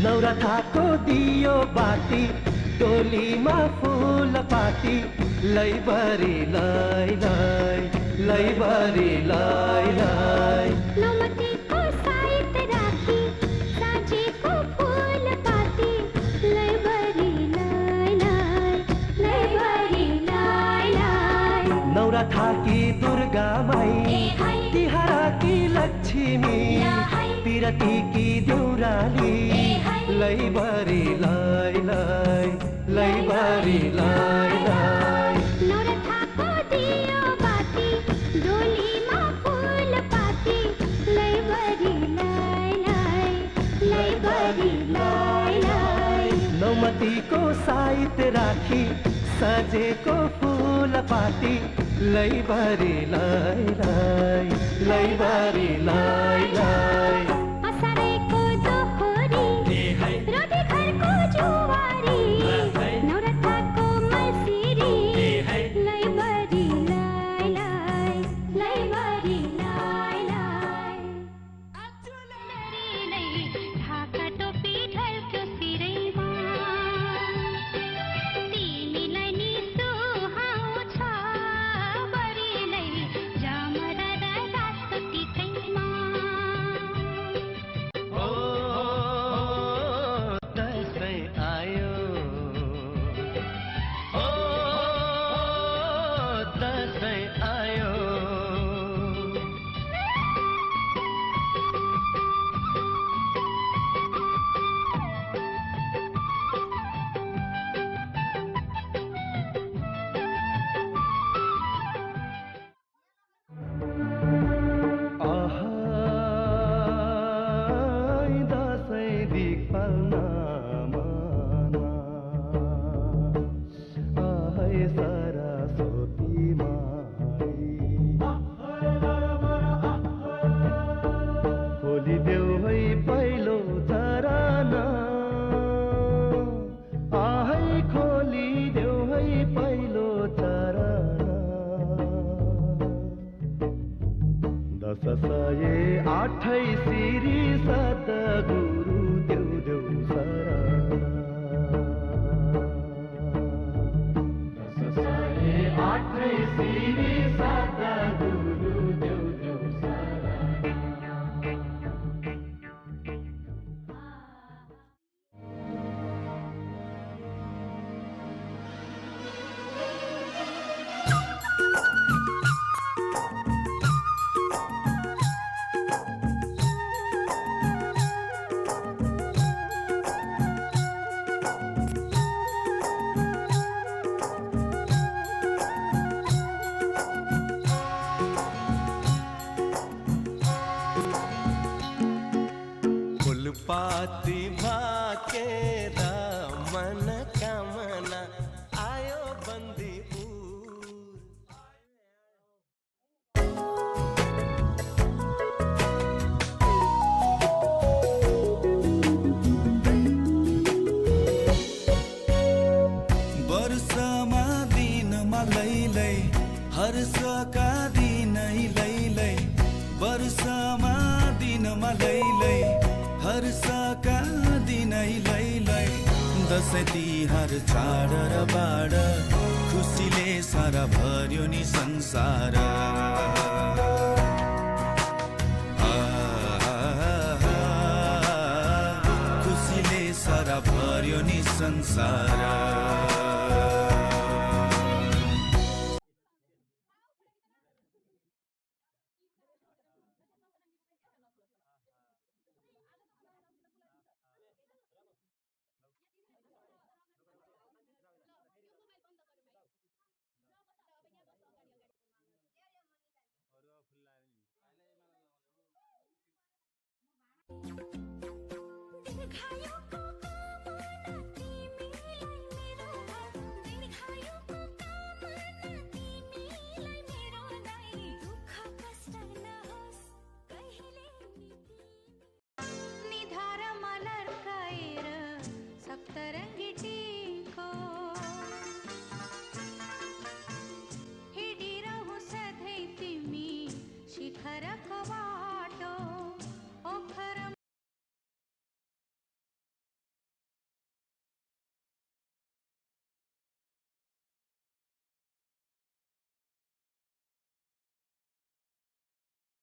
नौरथाको दियो बाती टोलीमा फूल पाती लैबरी लै लै लैबरी लै लै नौमतीको साइत राखी साँझेको फूल पाती लैबरी लै लै लैबरी लै लै नौरथाकी दुर्गा माई तिहारकी लक्ष्मी पिरतीकी देउराली लैबरी लै लै लैबरी लै लै नौरथाको दियो बाती डोलीमा फूल पाती लैबरी लै लै लैबरी लै लै नौमतीको साइत राखी सजेको फूल पाती लैबरी लै लै लैबरी लै लै असारेको दोहोरी रोटी घरको जुवारी नौरथाको मसिरी लैबरी लै लै लैबरी लै लै ढाका टोपी ढल्क्यो सिरैमा तिमीलाई नि सुहाउँछ बरिलै जामरा रातो टिकैमा ओ दसैँ आयो ओ दसैँ आयो आहाई दसैँ दिक्पाल्न मना आहै सरस्वती माई खोलिदेऊ है पहिलो चरण आहै खोलिदेऊ है पहिलो चरण दश सय आठै सिरी सद्गुरु देऊ देऊ शरण दश सय आठै सिरी सद्गुरु देऊ देऊ शरण फूलपाती भाकेर मन कामना आयो बन्दीपुर वर्षमा दिनमा लैलै हर्षका दिनै लैलै वर्षमा दिनमा लैलै हर्षका दिनै लैलै दसैँ तिहार चाड र बाड खुसीले सारा भर्यो नि संसार खुसीले सारा भर्यो नि संसार खायो